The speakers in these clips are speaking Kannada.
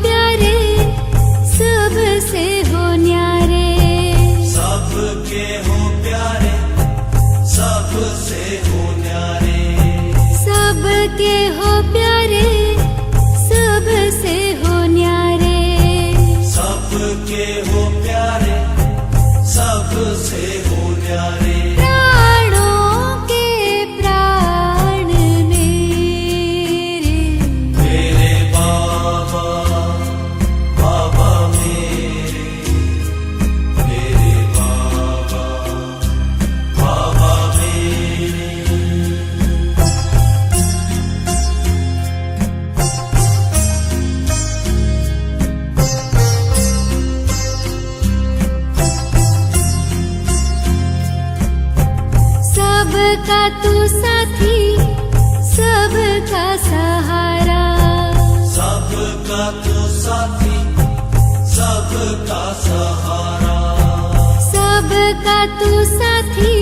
प्यारे सबसे हो न्यारे, सबके हो प्यारे सबसे हो न्यारे, सबके हो प्यारे सबसे हो न्यारे, सबके हो प्यारे सबसे हो न्यारे। प्राणों के प्राण मेरे, मेरे बाबा बाबा मेरे, मेरे बाबा बाबा मेरे। सबका तू साथी सबका सहारा, सबका तो साथी सबका सहारा, सबका तू साथी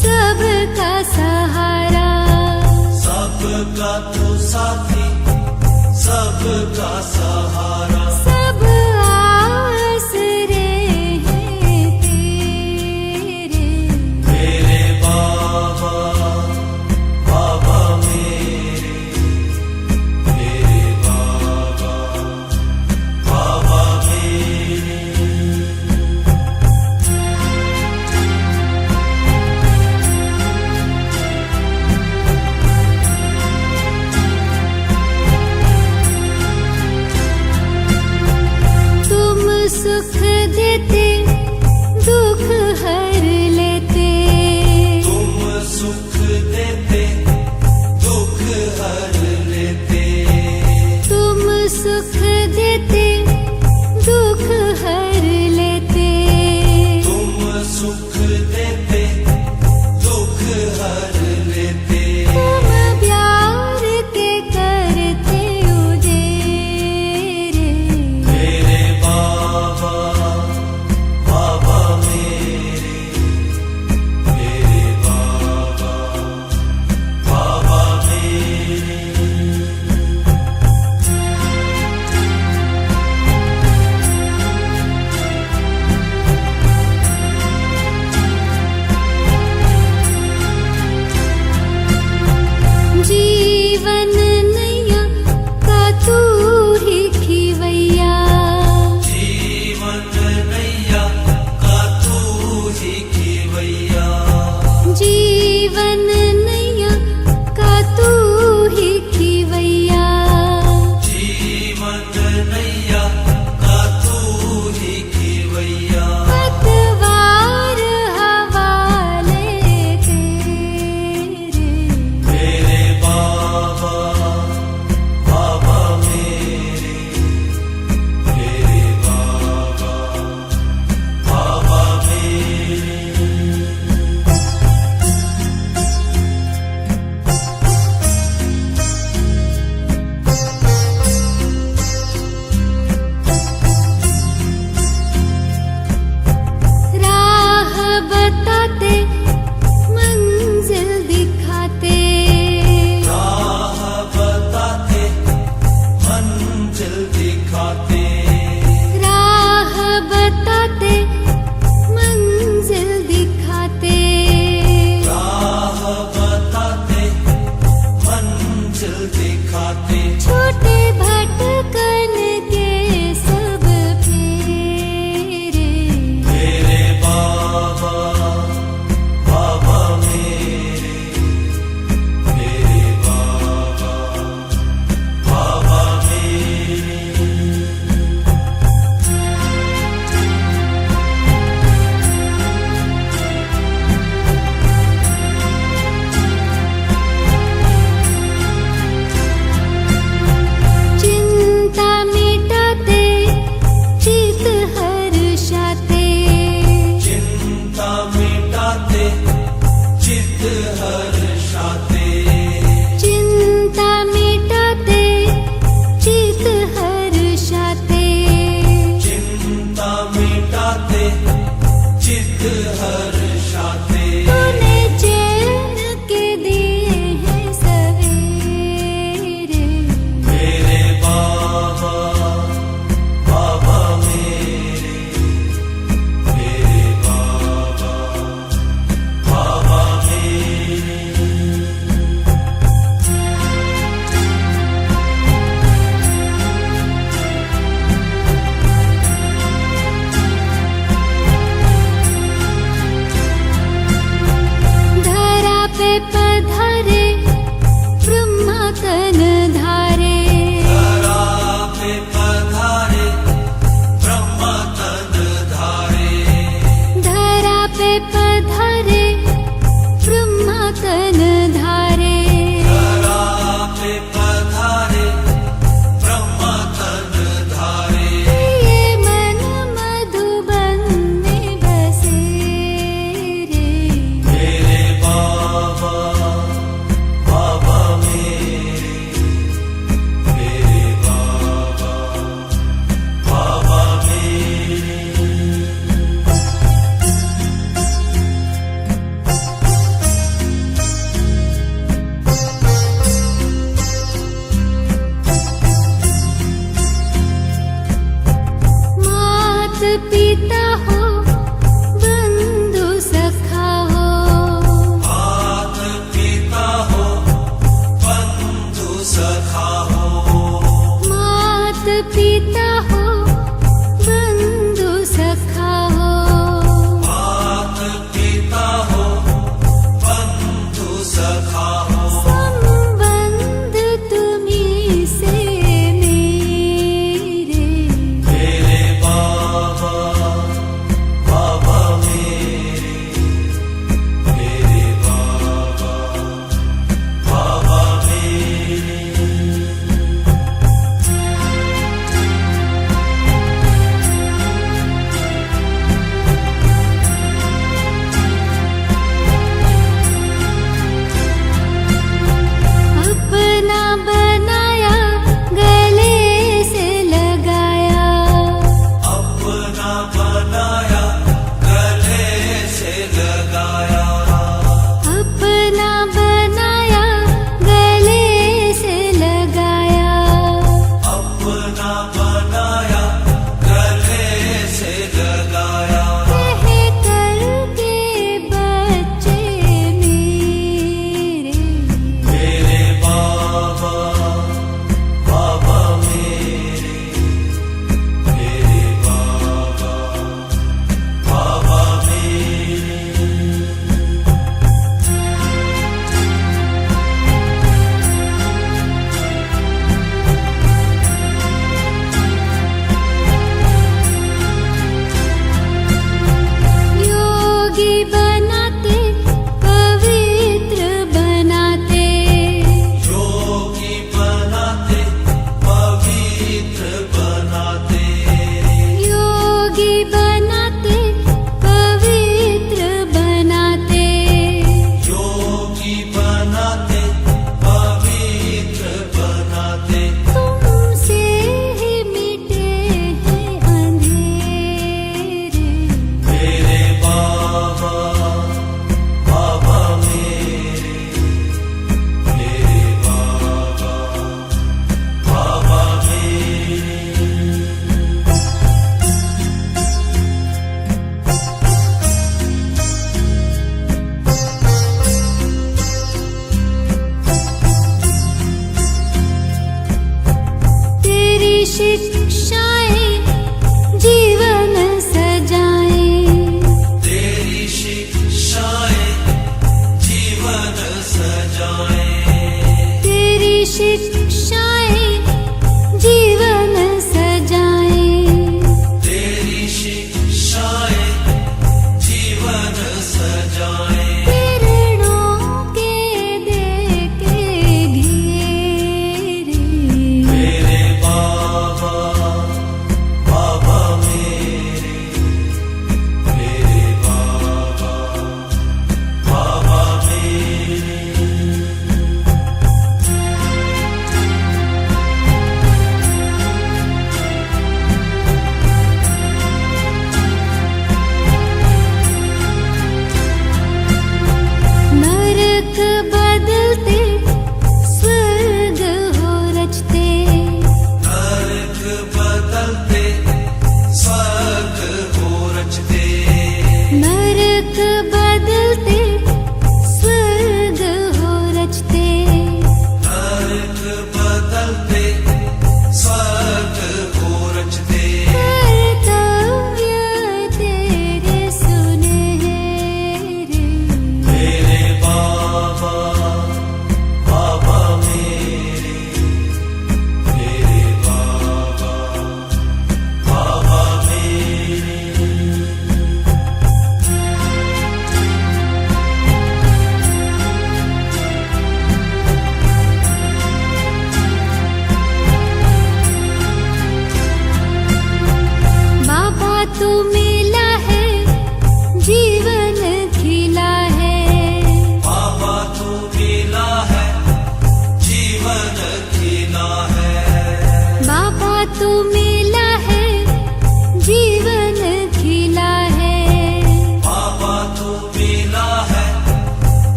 सबका सहारा, सबका तो साथी सबका सहारा। सब आसरे हैं तेरे, मेरे बाबा बाबा मेरे, मेरे बाबा बाबा मेरे। तुम सुख देते दुख हर लेते, तुम सुख देते दुख हर लेते, तुम सुख देते दुख हर लेते, तुम सुख देते दुख हर लेते। तुम प्यार के करते उजेरे, मेरे बाबा बाबा मेरे, मेरे बाबा बाबा मेरे।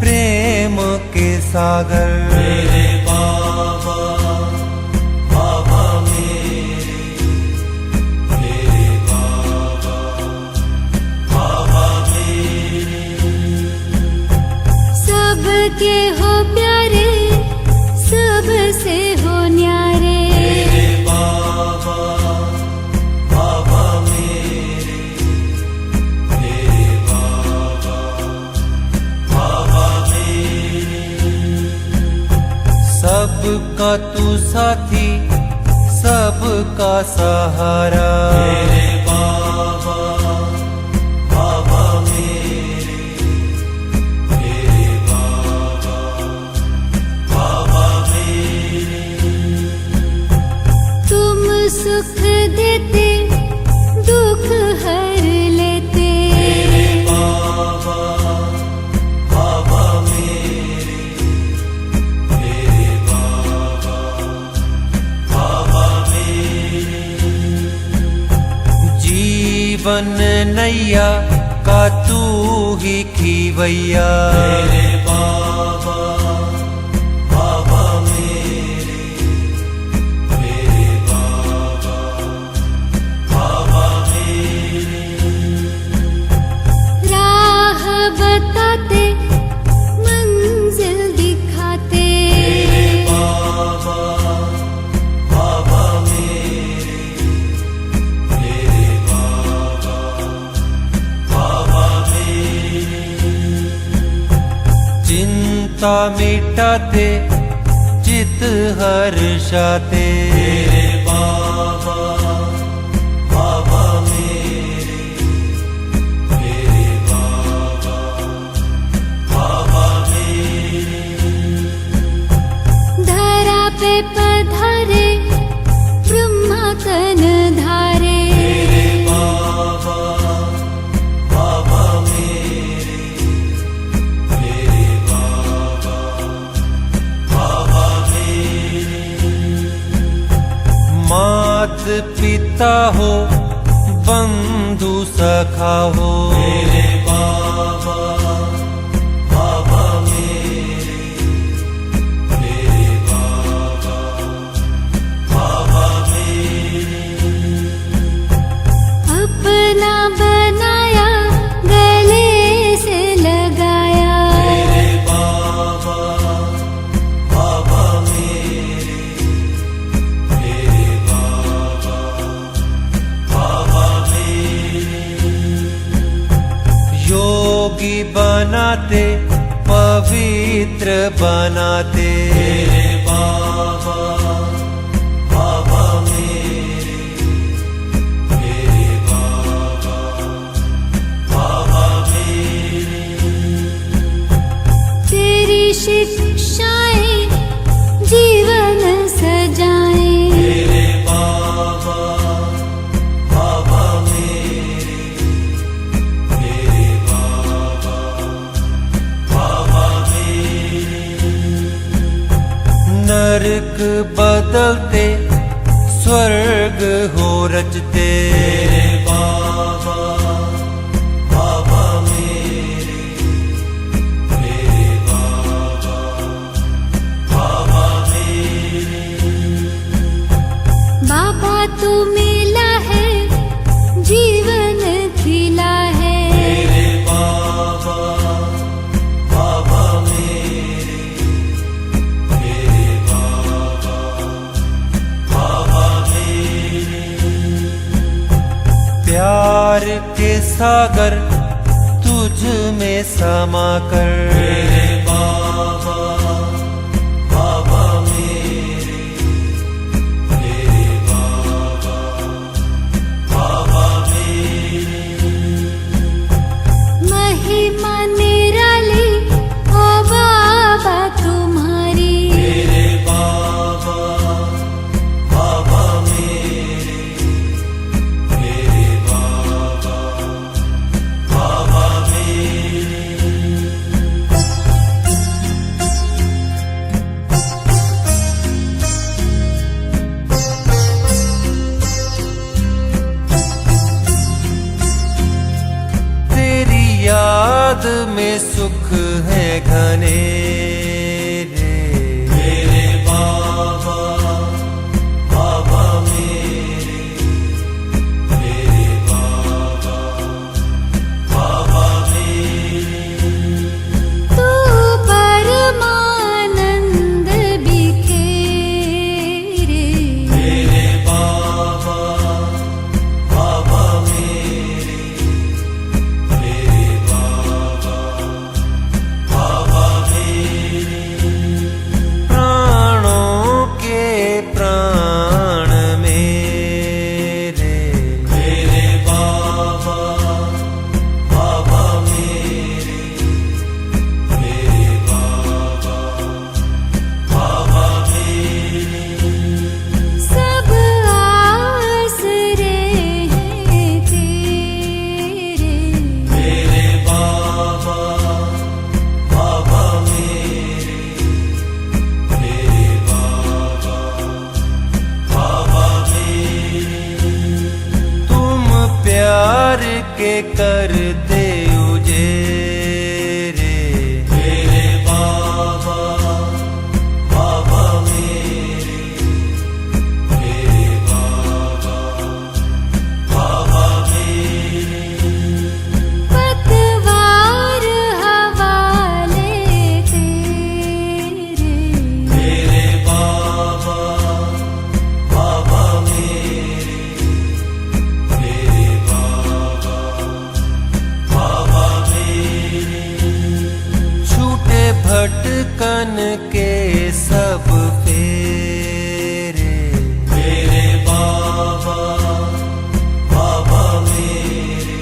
प्रेम के सागर। मेरे बाबा बाबा मेरे बाबा बाबा मेरे। सबके हो प्यारे, सबसे हो न्यारे। मेरे बाबा बाबा मेरे बाबा बाबा मेरे। सबका तू साथी, सबका सहारा। मेरे बाबा बाबा मेरे बाबा बाबा मेरे। तुम सुख देते, दुख हर लेते। मेरे बाबा बाबा मेरे बाबा बाबा मेरे। जीवन नैया का तू ही खीवैया। मेरे बाबा बाबा मेरे बाबा बाबा मेरे। राह बताते, मंजिल दिखाते। मेरे बाबा बाबा मेरे बाबा बाबा मेरे। चिंता मिटाते, चित हर्षाते। मेरे बाबा बाबा मेरे बाबा बाबा मेरे। धरा पे पधारे, ब्रह्मा तन धारे। मेरे बाबा बाबा मेरे बाबा बाबा मेरे। मात पिता हो, बंधु सखा हो। मेरे बाबा बाबा मेरे बाबा बाबा मेरे। अपना बनाया, गले से लगाया। मेरे बाबा बाबा मेरे बाबा बाबा मेरे। योगी बनाते, पवित्र बनाते। मेरे बाबा बाबा मेरे बाबा बाबा मेरे। तेरी शिक्षाएं जीवन सजाएं। मेरे बाबा बाबा मेरे बाबा बाबा मेरे। नरक बदलते, स्वर्ग हो रचते। मेरे बाबा बाबा मेरे बाबा बाबा मेरे। बाबा तू मिला है, जीवन खिला है। मेरे बाबा बाबा मेरे बाबा बाबा मेरे। प्यार के सागर तुझ में समा कर। मेरे बाबा बाबा मेरे बाबा बाबा मेरे। महिमा निराली ओ बाबा तुम्हारी। मेरे बाबा बाबा मेरे बाबा बाबा मेरे। याद में सुख है घन। बने रे। मेरे बाबा बाबा मेरे बाबा बाबा मेरे। तू परमानंद बिखेरे। मेरे बाबा बाबा मेरे बाबा बाबा मेरे। प्राणों के प्राण मेरे। मेरे बाबा बाबा मेरे बाबा बाबा मेरे। सब आसरे हैं तेरे। मेरे बाबा बाबा मेरे बाबा बाबा मेरे। तुम प्यार के करते उजेरे। मेरे बाबा बाबा मेरे बाबा बाबा मेरे। पतवार हवाले तेरे। मेरे बाबा बाबा मेरे बाबा बाबा मेरे। छूटे भटकन के सब फेरे। मेरे बाबा बाबा मेरे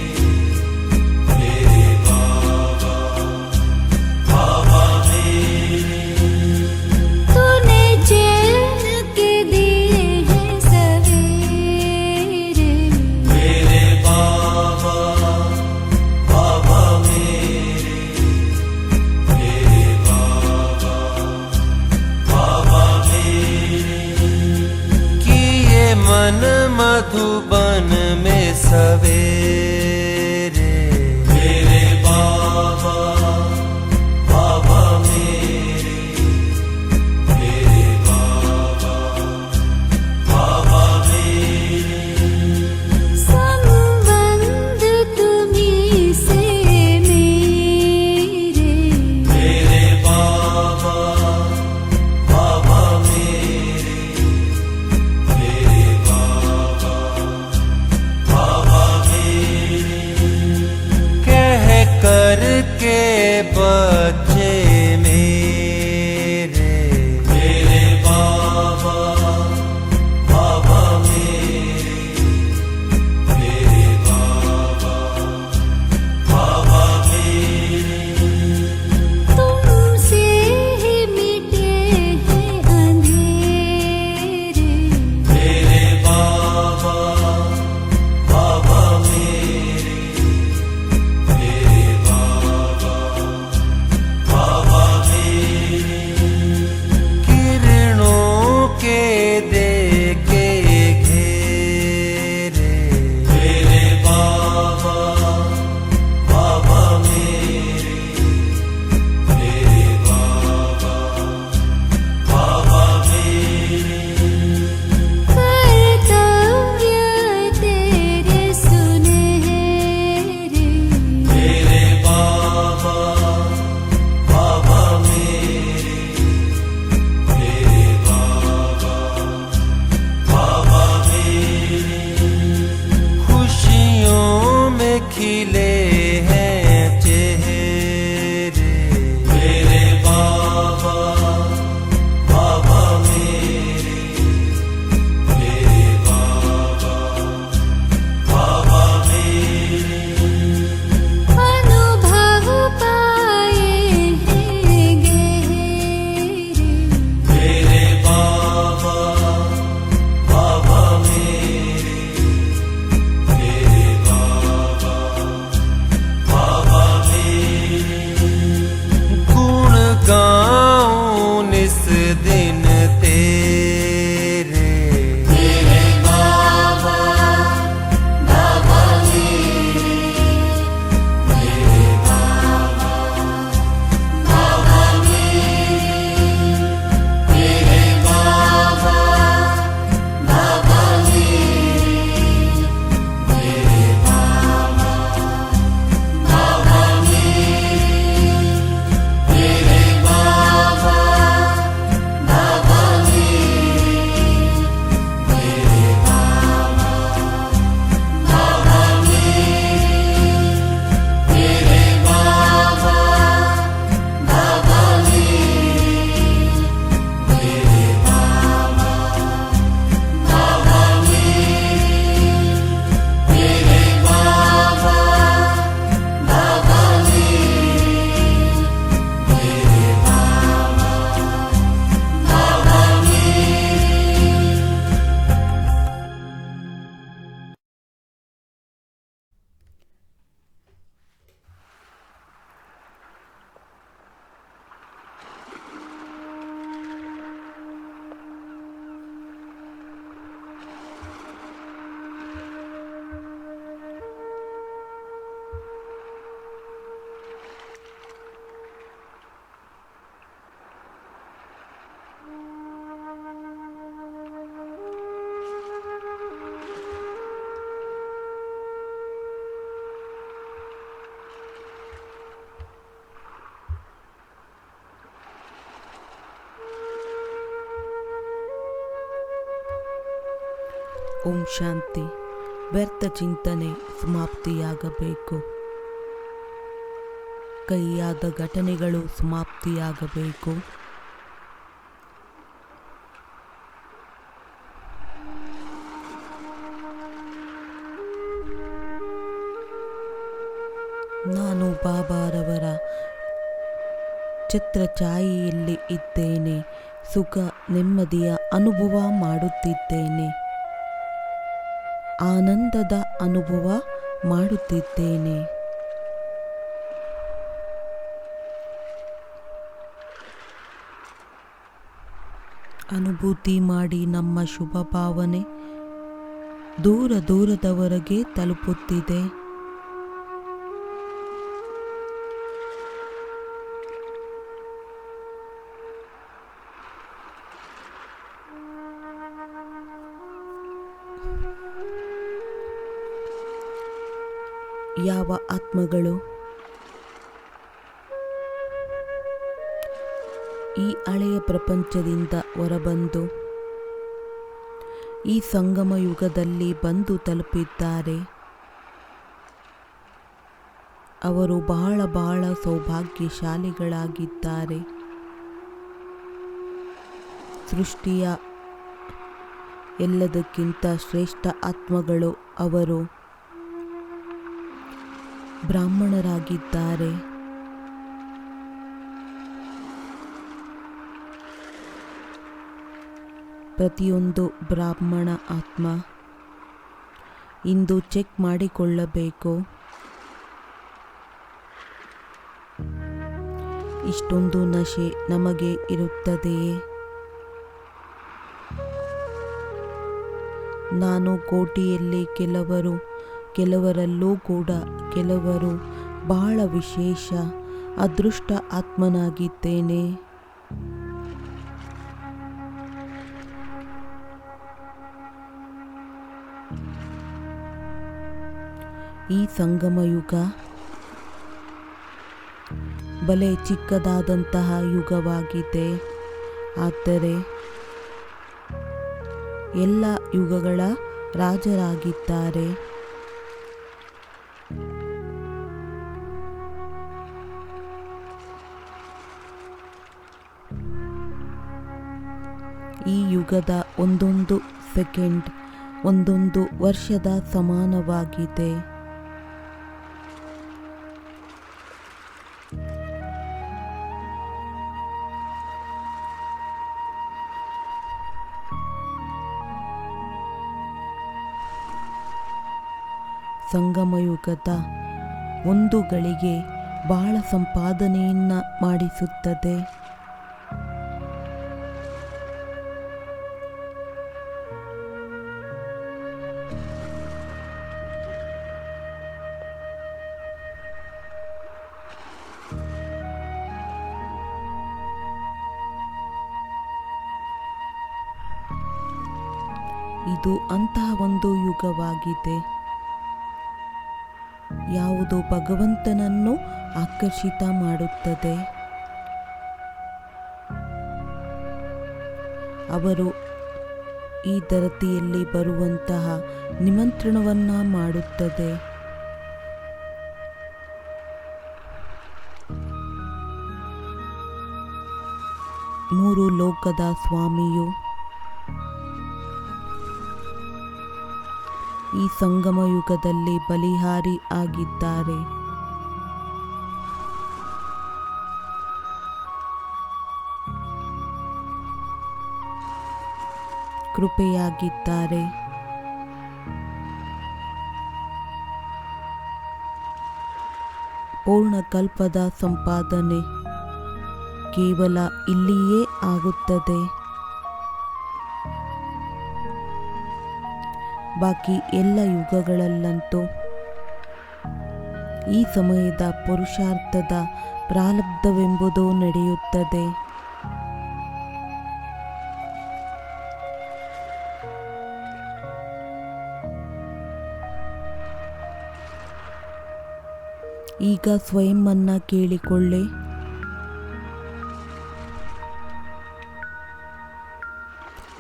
बाबा बाबा मेरे। तूने चैन के दिए हैं सवेरे। मेरे बाबा बाबा मेरे बाबा बाबा मेरे। किए मन मधुबन में सवेरे। मेरे बाबा बाबा मेरे बाबा बाबा मेरे। संबंध तुम्हीं से मेरे। मेरे बाबा बाबा मेरे बाबा बाबा मेरे। ಓಂ ಶಾಂತಿ. ವ್ಯರ್ಥ ಚಿಂತನೆ ಸಮಾಪ್ತಿಯಾಗಬೇಕು. ಕಹಿಯಾದ ಘಟನೆಗಳು ಸಮಾಪ್ತಿಯಾಗಬೇಕು. ನಾನು ಬಾಬಾರವರ ಛತ್ರಛಾಯೆಯಲ್ಲಿ ಇದ್ದೇನೆ. ಸುಖ ನೆಮ್ಮದಿಯ ಅನುಭವ ಮಾಡುತ್ತಿದ್ದೇನೆ. ಆನಂದದ ಅನುಭವ ಮಾಡುತ್ತಿದ್ದೇನೆ. ಅನುಭೂತಿ ಮಾಡಿ ನಮ್ಮ ಶುಭ ಭಾವನೆ ದೂರ ದೂರದವರೆಗೆ ತಲುಪುತ್ತಿದೆ. ಯಾವ ಆತ್ಮಗಳು ಈ ಹಳೆಯ ಪ್ರಪಂಚದಿಂದ ಹೊರಬಂದು ಈ ಸಂಗಮ ಯುಗದಲ್ಲಿ ಬಂದು ತಲುಪಿದ್ದಾರೆ, ಅವರು ಬಹಳ ಬಹಳ ಸೌಭಾಗ್ಯಶಾಲಿಗಳಾಗಿದ್ದಾರೆ. ಸೃಷ್ಟಿಯ ಎಲ್ಲದಕ್ಕಿಂತ ಶ್ರೇಷ್ಠ ಆತ್ಮಗಳು ಅವರು ಬ್ರಾಹ್ಮಣರಾಗಿದ್ದಾರೆ. ಪ್ರತಿಯೊಂದು ಬ್ರಾಹ್ಮಣ ಆತ್ಮ ಇಂದು ಚೆಕ್ ಮಾಡಿಕೊಳ್ಳಬೇಕು. ಇಷ್ಟೊಂದು ನಶೆ ನಮಗೆ ಇರುತ್ತದೆಯೇ? ನಾನು ಕೋಟಿಯಲ್ಲಿ ಕೆಲವರಲ್ಲೂ ಕೂಡ ಕೆಲವರು ಬಹಳ ವಿಶೇಷ ಅದೃಷ್ಟ ಆತ್ಮನಾಗಿದ್ದೇನೆ. ಈ ಸಂಗಮಯುಗ ಬಲೆ ಚಿಕ್ಕದಾದಂತಹ ಯುಗವಾಗಿದೆ. ಆದರೆ ಎಲ್ಲ ಯುಗಗಳ ರಾಜರಾಗಿದ್ದಾರೆ. ಈ ಯುಗದ ಒಂದೊಂದು ಸೆಕೆಂಡ್ ಒಂದೊಂದು ವರ್ಷದ ಸಮಾನವಾಗಿದೆ. ಸಂಗಮಯುಗದ ಒಂದು ಗಳಿಗೆ ಬಹಳ ಸಂಪಾದನೆಯನ್ನ ಮಾಡಿಸುತ್ತದೆ. ಇದು ಅಂತಹ ಒಂದು ಯುಗವಾಗಿದೆ ಯಾವುದು ಭಗವಂತನನ್ನು ಆಕರ್ಷಿತ ಮಾಡುತ್ತದೆ. ಅವರು ಈ ಧರತಿಯಲ್ಲಿ ಬರುವಂತಹ ನಿಮಂತ್ರಣವನ್ನ ಮಾಡುತ್ತದೆ. ಮೂರು ಲೋಕದ ಸ್ವಾಮಿಯು ಈ ಸಂಗಮ ಯುಗದಲ್ಲಿ ಬಲಿಹಾರಿ ಆಗಿದ್ದಾರೆ. ಕೃಪೆಯಾಗಿದ್ದಾರೆ. ಪೂರ್ಣ ಕಲ್ಪದ ಸಂಪಾದನೆ ಕೇವಲ ಇಲ್ಲಿಯೇ ಆಗುತ್ತದೆ. ಬಾಕಿ ಎಲ್ಲ ಯುಗಗಳಲ್ಲಂತೂ ಈ ಸಮಯದ ಪುರುಷಾರ್ಥದ ಪ್ರಾರಬ್ಧವೆಂಬುದು ನಡೆಯುತ್ತದೆ. ಈಗ ಸ್ವಯಂವನ್ನ ಕೇಳಿಕೊಳ್ಳಿ.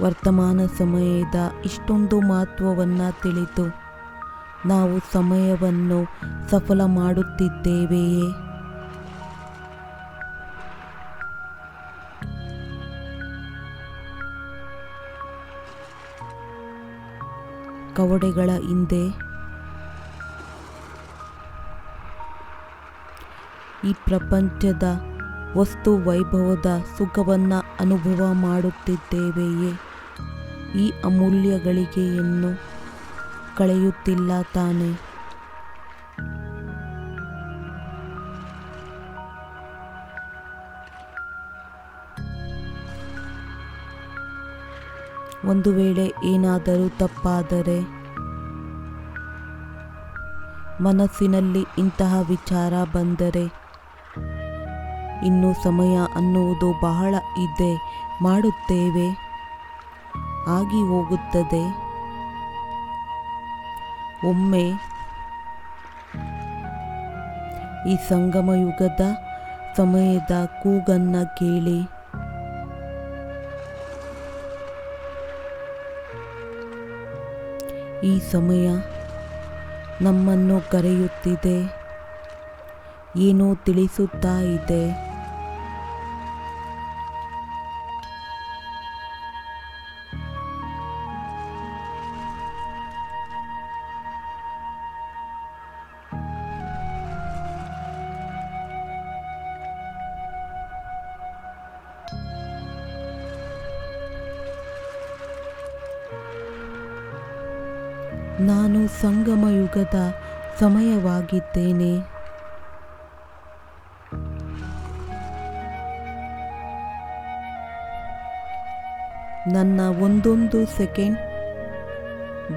ವರ್ತಮಾನ ಸಮಯದ ಇಷ್ಟೊಂದು ಮಹತ್ವವನ್ನು ತಿಳಿದು ನಾವು ಸಮಯವನ್ನು ಸಫಲ ಮಾಡುತ್ತಿದ್ದೇವೆಯೇ? ಕವಡೆಗಳ ಹಿಂದೆ ಈ ಪ್ರಪಂಚದ ವಸ್ತು ವೈಭವದ ಸುಖವನ್ನು ಅನುಭವ ಮಾಡುತ್ತಿದ್ದೇವೆಯೇ? ಈ ಅಮೂಲ್ಯ ಗಳಿಗೆಯನ್ನು ಕಳೆಯುತ್ತಿಲ್ಲ ತಾನೆ? ಒಂದು ವೇಳೆ ಏನಾದರೂ ತಪ್ಪಾದರೆ, ಮನಸ್ಸಿನಲ್ಲಿ ಇಂತಹ ವಿಚಾರ ಬಂದರೆ, ಇನ್ನು ಸಮಯ ಅನ್ನುವುದು ಬಹಳ ಇದೆ, ಮಾಡುತ್ತೇವೆ, ಆಗಿ ಹೋಗುತ್ತದೆ. ಒಮ್ಮೆ ಈ ಸಂಗಮ ಯುಗದ ಸಮಯದ ಕೂಗನ್ನು ಕೇಳಿ. ಈ ಸಮಯ ನಮ್ಮನ್ನು ಕರೆಯುತ್ತಿದೆ, ಏನೋ ತಿಳಿಸುತ್ತಾ ಇದೆ. ನಾನು ಸಂಗಮ ಯುಗದ ಸಮಯವಾಗಿದ್ದೇನೆ. ನನ್ನ ಒಂದೊಂದು ಸೆಕೆಂಡ್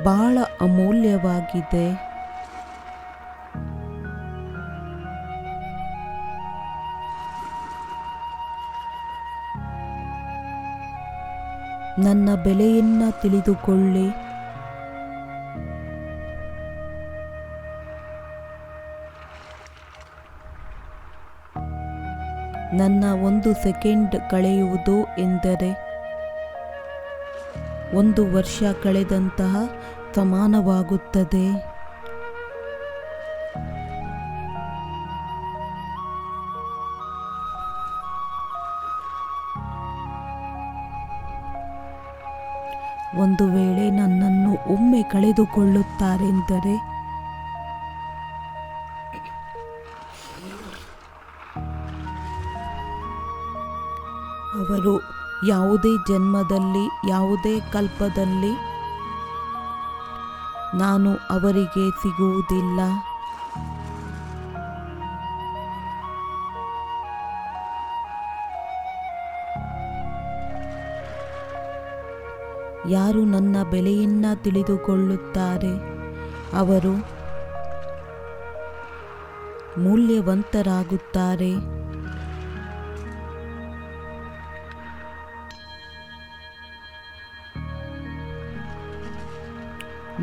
ಬಹಳ ಅಮೂಲ್ಯವಾಗಿದೆ. ನನ್ನ ಬೆಲೆಯನ್ನು ತಿಳಿದುಕೊಳ್ಳಿ. ನನ್ನ ಒಂದು ಸೆಕೆಂಡ್ ಕಳೆಯುವುದು ಎಂದರೆ 1 ವರ್ಷ ಕಳೆದಂತಹ ಸಮಾನವಾಗುತ್ತದೆ. ಒಂದು ವೇಳೆ ನನ್ನನ್ನು ಒಮ್ಮೆ ಕಳೆದುಕೊಳ್ಳುತ್ತಾರೆಂದರೆ ಅವರು ಯಾವುದೇ ಜನ್ಮದಲ್ಲಿ, ಯಾವುದೇ ಕಲ್ಪದಲ್ಲಿ ನಾನು ಅವರಿಗೆ ಸಿಗುವುದಿಲ್ಲ. ಯಾರು ನನ್ನ ಬೆಲೆಯನ್ನು ತಿಳಿದುಕೊಳ್ಳುತ್ತಾರೆ ಅವರು ಮೂಲ್ಯವಂತರಾಗುತ್ತಾರೆ.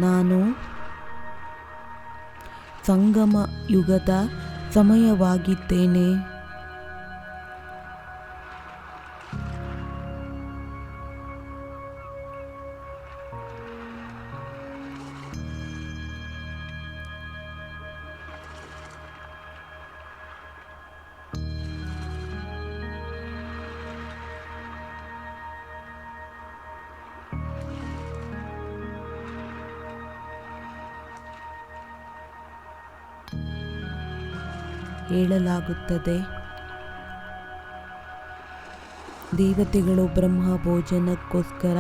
ನಾನು ಸಂಗಮ ಯುಗದ ಸಮಯವಾಗಿದ್ದೇನೆ. ಹೇಳಲಾಗುತ್ತದೆ, ದೇವತೆಗಳು ಬ್ರಹ್ಮ ಭೋಜನಕ್ಕೋಸ್ಕರ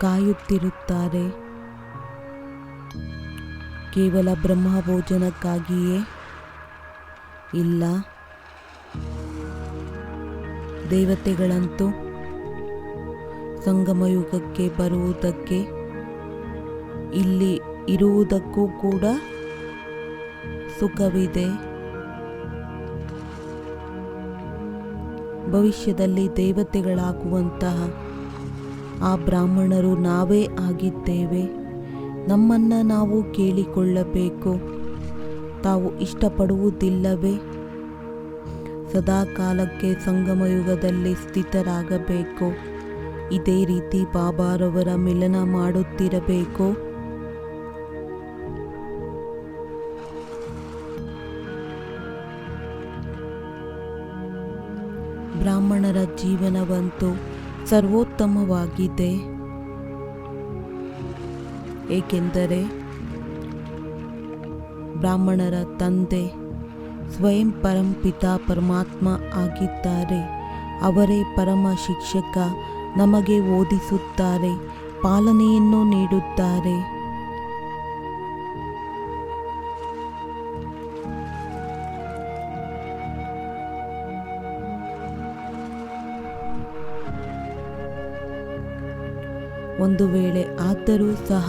ಕಾಯುತ್ತಿರುತ್ತಾರೆ. ಕೇವಲ ಬ್ರಹ್ಮ ಭೋಜನಕ್ಕಾಗಿಯೇ? ಇಲ್ಲ, ದೇವತೆಗಳಂತೂ ಸಂಗಮಯುಗಕ್ಕೆ ಬರುವುದಕ್ಕೆ, ಇಲ್ಲಿ ಇರುವುದಕ್ಕೂ ಕೂಡ ಸುಖವಿದೆ. ಭವಿಷ್ಯದಲ್ಲಿ ದೇವತೆಗಳಾಗುವಂತಹ ಆ ಬ್ರಾಹ್ಮಣರು ನಾವೇ ಆಗಿದ್ದೇವೆ. ನಮ್ಮನ್ನು ನಾವು ಕೇಳಿಕೊಳ್ಳಬೇಕು. ತಾವು ಇಷ್ಟಪಡುವುದಿಲ್ಲವೇ ಸದಾ ಕಾಲಕ್ಕೆ ಸಂಗಮಯುಗದಲ್ಲಿ ಸ್ಥಿತರಾಗಬೇಕು? ಇದೇ ರೀತಿ ಬಾಬಾರವರ ಮಿಲನ ಮಾಡುತ್ತಿರಬೇಕು. ಬ್ರಾಹ್ಮಣರ ಜೀವನವಂತೂ ಸರ್ವೋತ್ತಮವಾಗಿದೆ, ಏಕೆಂದರೆ ಬ್ರಾಹ್ಮಣರ ತಂದೆ ಸ್ವಯಂ ಪರಂಪಿತ ಪರಮಾತ್ಮ ಆಗಿದ್ದಾರೆ. ಅವರೇ ಪರಮ ಶಿಕ್ಷಕ, ನಮಗೆ ಓದಿಸುತ್ತಾರೆ, ಪಾಲನೆಯನ್ನು ನೀಡುತ್ತಾರೆ. ಒಂದು ವೇಳೆ ಆದರೂ ಸಹ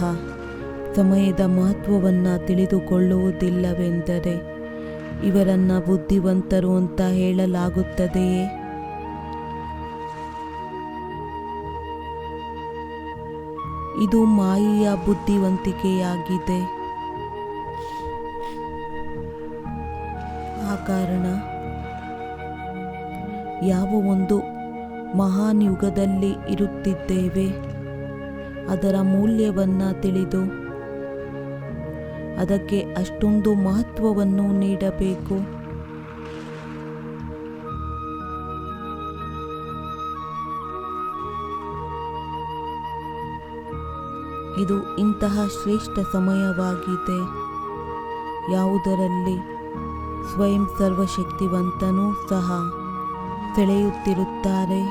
ಸಮಯದ ಮಹತ್ವವನ್ನು ತಿಳಿದುಕೊಳ್ಳುವುದಿಲ್ಲವೆಂದರೆ ಇವರನ್ನು ಬುದ್ಧಿವಂತರು ಅಂತ ಹೇಳಲಾಗುತ್ತದೆಯೇ? ಇದು ಮಾಯೆಯ ಬುದ್ಧಿವಂತಿಕೆಯಾಗಿದೆ. ಆ ಕಾರಣ ಯಾವ ಒಂದು ಮಹಾನ್ ಯುಗದಲ್ಲಿ ಇರುತ್ತಿದ್ದೇವೆ, ಅದರ ಮೂಲ್ಯವನ್ನು ತಿಳಿದು ಅದಕ್ಕೆ ಅಷ್ಟೊಂದು ಮಹತ್ವವನ್ನು ನೀಡಬೇಕು. ಇದು ಇಂತಹ ಶ್ರೇಷ್ಠ ಸಮಯವಾಗಿದೆ, ಯಾವುದರಲ್ಲಿ ಸ್ವಯಂ ಸರ್ವಶಕ್ತಿವಂತನೂ ಸಹ ಸೆಳೆಯುತ್ತಿರುತ್ತಾರೆ.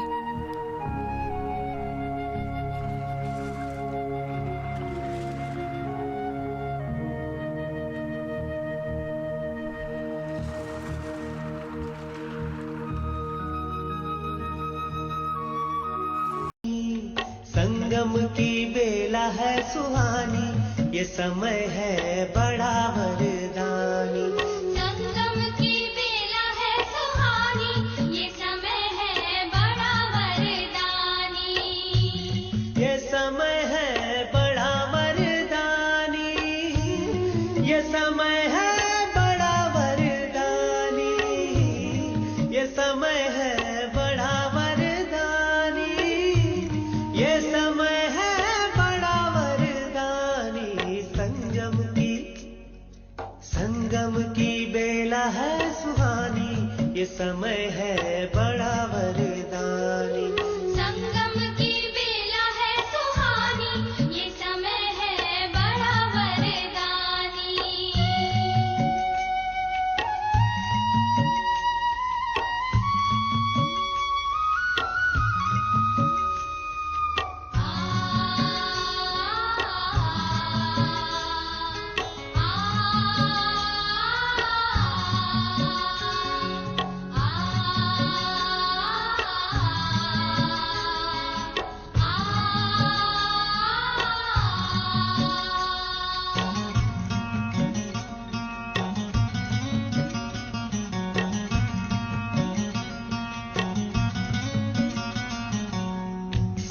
संगम की बेला है सुहानी, ये समय है बड़ा वरदानी। संगम की बेला है सुहानी, ये समय है बड़ा वरदानी। ये समय है बड़ा वरदानी, ये समय है बड़ा वरदानी, ये समय है बड़ा वरदानी, ये समय है बड़ा वरदानी। संगम की बेला है सुहानी, ये समय है बड़ा वरदानी। संगम की बेला है सुहानी, ये समय है बड़ा वरदानी।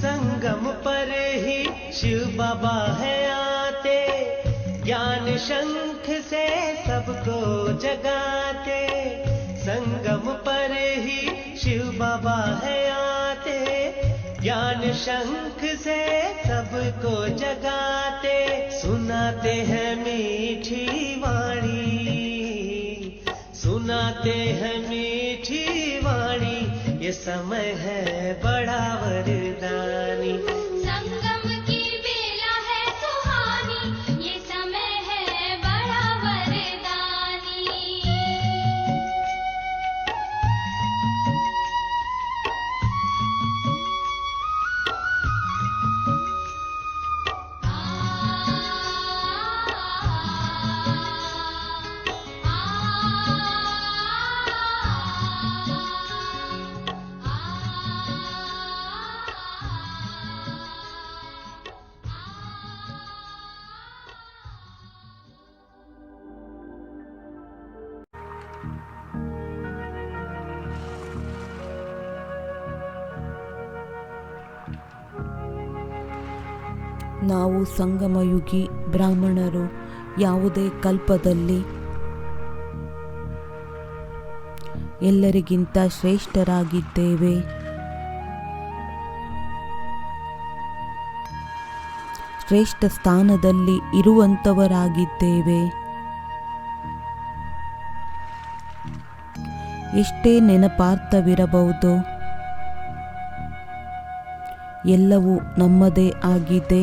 संगम पर ही शिव बाबा है आते, ज्ञान शंख से सबको जगाते। संगम पर ही शिव बाबा है आते, ज्ञान शंख से सबको जगाते। सुनाते हैं मीठी वाणी, सुनाते हैं मीठी वाणी, ये समय है बड़ा वरदानी। संगम की बेला है सुहानी, ये समय है बड़ा वरदानी। ನಾವು ಸಂಗಮಯುಗಿ ಬ್ರಾಹ್ಮಣರು ಯಾವುದೇ ಕಲ್ಪದಲ್ಲಿ ಎಲ್ಲರಿಗಿಂತ ಶ್ರೇಷ್ಠರಾಗಿದ್ದೇವೆ. ಶ್ರೇಷ್ಠ ಸ್ಥಾನದಲ್ಲಿ ಇರುವಂಥವರಾಗಿದ್ದೇವೆ. ಎಷ್ಟೇ ನೆನಪಾರ್ಥವಿರಬಹುದು, ಎಲ್ಲವೂ ನಮ್ಮದೇ ಆಗಿದೆ.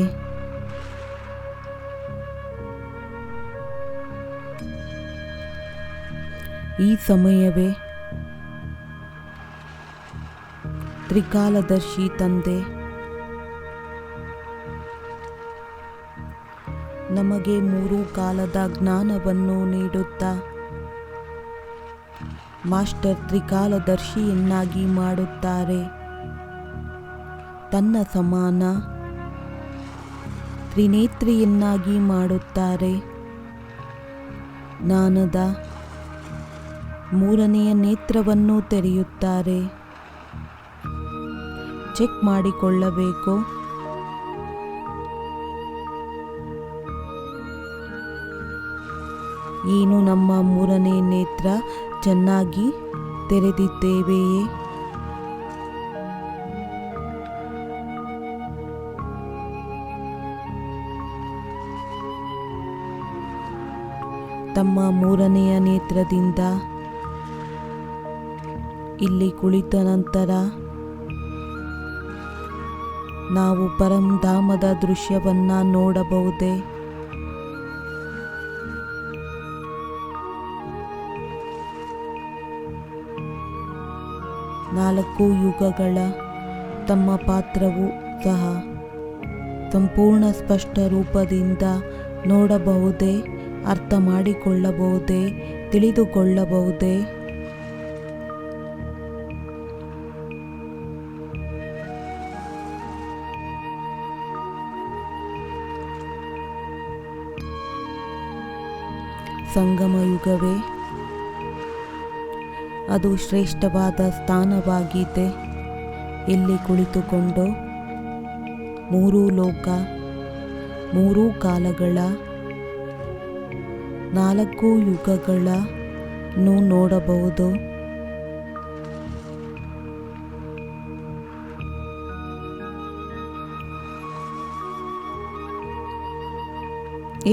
ಈ ಸಮಯವೇ ತ್ರಿಕಾಲದರ್ಶಿ ತಂದೆ ನಮಗೆ 3 ಕಾಲದ ಜ್ಞಾನವನ್ನು ನೀಡುತ್ತಾ ಮಾಸ್ಟರ್ ತ್ರಿಕಾಲದರ್ಶಿಯನ್ನಾಗಿ ಮಾಡುತ್ತಾರೆ. ತನ್ನ ಸಮಾನ ತ್ರಿನೇತ್ರಿಯನ್ನಾಗಿ ಮಾಡುತ್ತಾರೆ. ಜ್ಞಾನದ 3ನೆಯ ನೇತ್ರವನ್ನು ತೆರೆಯುತ್ತಾರೆ. ಚೆಕ್ ಮಾಡಿಕೊಳ್ಳಬೇಕು. ಏನು ನಮ್ಮ 3ನೇ ನೇತ್ರ ಚೆನ್ನಾಗಿ ತೆರೆದಿದ್ದೇವೆಯೇ? ತಮ್ಮ 3ನೆಯ ನೇತ್ರದಿಂದ ಇಲ್ಲಿ ಕುಳಿತ ನಂತರ ನಾವು ಪರಂಧಾಮದ ದೃಶ್ಯವನ್ನ ನೋಡಬಹುದೇ? ನಾಲ್ಕು ಯುಗಗಳ ತಮ್ಮ ಪಾತ್ರವು ಸಹ ಸಂಪೂರ್ಣ ಸ್ಪಷ್ಟ ರೂಪದಿಂದ ನೋಡಬಹುದೇ? ಅರ್ಥ ಮಾಡಿಕೊಳ್ಳಬಹುದೇ? ತಿಳಿದುಕೊಳ್ಳಬಹುದೇ? ಸಂಗಮ ಯುಗವೇ ಅದು ಶ್ರೇಷ್ಠವಾದ ಸ್ಥಾನವಾಗಿದೆ. ಇಲ್ಲಿ ಕುಳಿತುಕೊಂಡು 3 ಲೋಕ, 3 ಕಾಲಗಳ 4 ಯುಗಗಳನ್ನು ನೋಡಬಹುದು.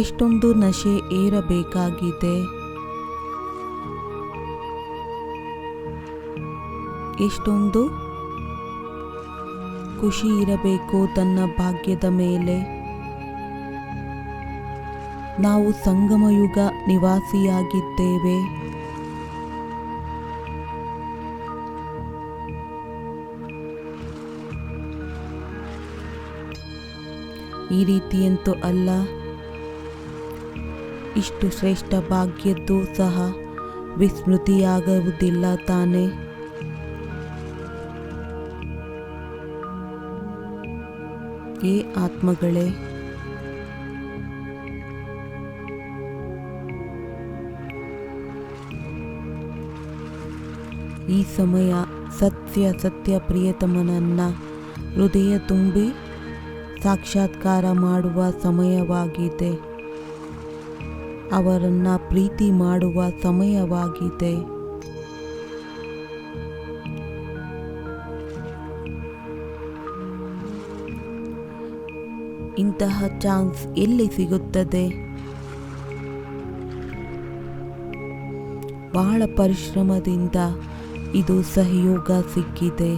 ಎಷ್ಟೊಂದು ನಶೆ ಏರಬೇಕಾಗಿದೆ, ಎಷ್ಟೊಂದು ಖುಷಿ ಇರಬೇಕು ತನ್ನ ಭಾಗ್ಯದ ಮೇಲೆ. ನಾವು ಸಂಗಮಯುಗ ನಿವಾಸಿಯಾಗಿದ್ದೇವೆ. ಈ ರೀತಿಯಂತೂ ಅಲ್ಲ, ಇಷ್ಟು ಶ್ರೇಷ್ಠ ಭಾಗ್ಯದ್ದು ಸಹ ವಿಸ್ಮೃತಿಯಾಗುವುದಿಲ್ಲ ತಾನೇ. ಏ ಆತ್ಮಗಳೇ, ಈ ಸಮಯ ಸತ್ಯ ಪ್ರಿಯತಮನನ್ನ ಹೃದಯ ತುಂಬಿ ಸಾಕ್ಷಾತ್ಕಾರ ಮಾಡುವ ಸಮಯವಾಗಿದೆ. ಅವರನ್ನ ಪ್ರೀತಿ ಮಾಡುವ ಸಮಯವಾಗಿದೆ. ಇಂತಹ ಚಾನ್ಸ್ ಎಲ್ಲಿ ಸಿಗುತ್ತದೆ? ಬಹಳ ಪರಿಶ್ರಮದಿಂದ ಇದು ಸಹಯೋಗ ಸಿಕ್ಕಿದೆ.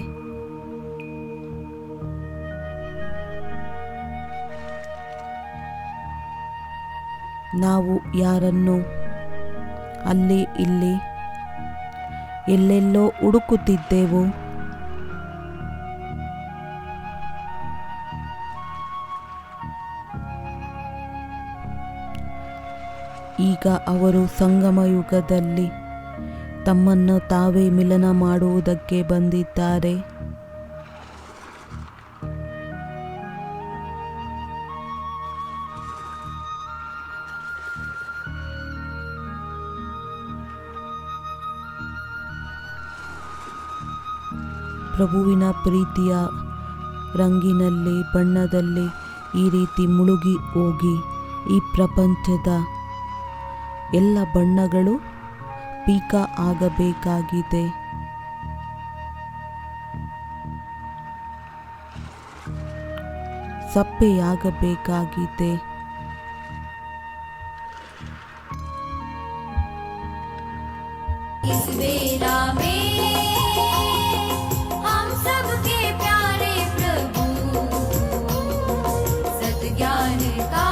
ನಾವು ಯಾರನ್ನು ಅಲ್ಲಿ ಇಲ್ಲಿ ಎಲ್ಲೆಲ್ಲೋ ಹುಡುಕುತ್ತಿದ್ದೆವು. ಈಗ ಅವರು ಸಂಗಮ ಯುಗದಲ್ಲಿ ತಮ್ಮನ್ನು ತಾವೇ ಮಿಲನ ಮಾಡುವುದಕ್ಕೆ ಬಂದಿದ್ದಾರೆ. ಪ್ರಭುವಿನ ಪ್ರೀತಿಯ ರಂಗಿನಲ್ಲಿ, ಬಣ್ಣದಲ್ಲಿ ಈ ರೀತಿ ಮುಳುಗಿ ಹೋಗಿ ಈ ಪ್ರಪಂಚದ ಎಲ್ಲ ಬಣ್ಣಗಳು ಪೀಕಾ ಆಗಬೇಕಾಗಿದೆ. ಸಪ್ಪೆಯಾಗಬೇಕಾಗಿದೆ. इस बेला में हम सबके प्यारे प्रभु सद्ज्ञान का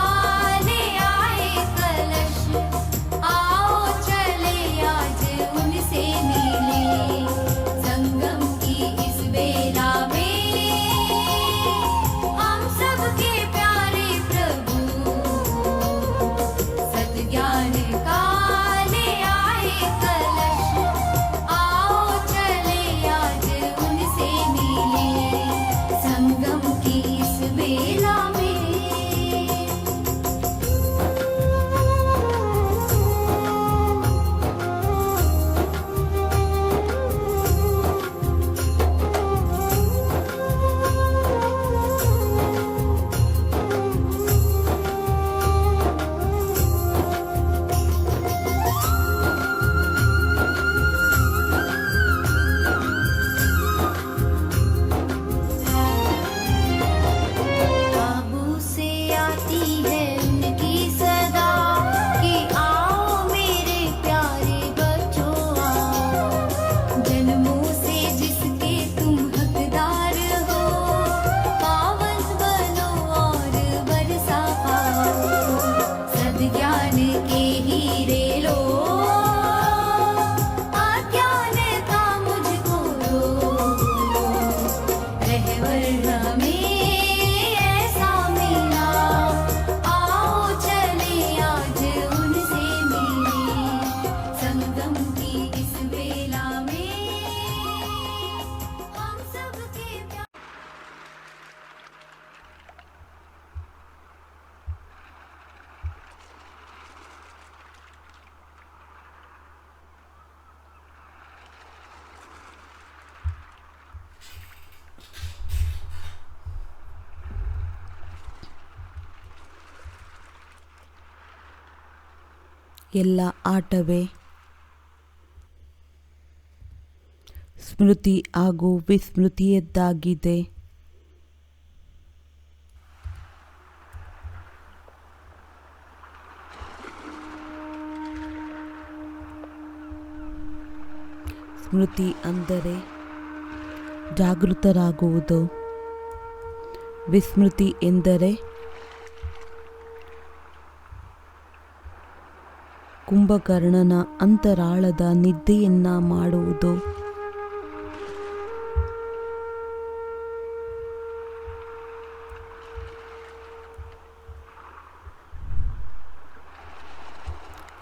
ले आए कलश। आओ चले आज उनसे मिले, संगम की इस बेला में हम सबके प्यारे प्रभु सद्ज्ञान का ले आए कलश। आओ चले आज उनसे मिले, संगम की इस बेला में। काबू से आती है उनकी सदा कि आओ मेरे प्यारे बच्चों आओ। जन्मों से जिसके तुम हकदार हो, पावन बनो और बरसा पाओ। सद्ज्ञान के हीरे लो, अज्ञानता मुझको दो। रहबर हमें ऐसा मिला, आओ चले आज उनसे मिले, संगम की इस बेला में हम सबके प्यार। ಎಲ್ಲ ಆಟವೇ ಸ್ಮೃತಿ ಹಾಗೂ ವಿಸ್ಮೃತಿಯದ್ದಾಗಿದೆ. ಸ್ಮೃತಿ ಅಂದರೆ ಜಾಗೃತರಾಗುವುದು, ವಿಸ್ಮೃತಿ ಎಂದರೆ ಕುಂಭಕರ್ಣನ ಅಂತರಾಳದ ನಿದ್ದೆಯನ್ನ ಮಾಡುವುದು.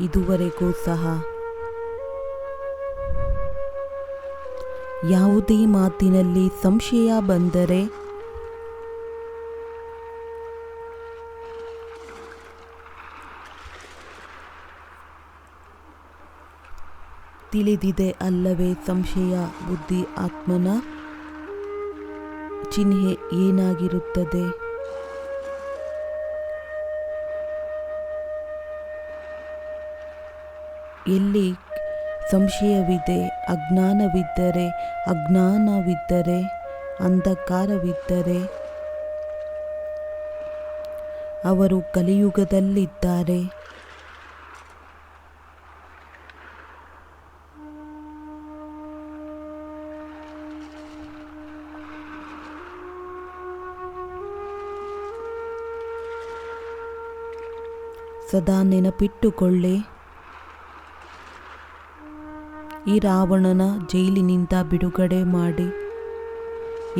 ಇದುವರೆಗೂ ಸಹ ಯಾವುದೇ ಮಾತಿನಲ್ಲಿ ಸಂಶಯ ಬಂದರೆ ತಿಳಿದಿದೆ ಅಲ್ಲವೇ ಸಂಶಯ ಬುದ್ಧಿ ಆತ್ಮನ ಚಿಹ್ನೆ ಏನಾಗಿರುತ್ತದೆ? ಎಲ್ಲಿ ಸಂಶಯವಿದೆ, ಅಜ್ಞಾನವಿದ್ದರೆ ಅಂಧಕಾರವಿದ್ದರೆ ಅವರು ಕಲಿಯುಗದಲ್ಲಿದ್ದಾರೆ. ಸದಾ ನೆನಪಿಟ್ಟುಕೊಳ್ಳಿ, ಈ ರಾವಣನ ಜೈಲಿನಿಂದ ಬಿಡುಗಡೆ ಮಾಡಿ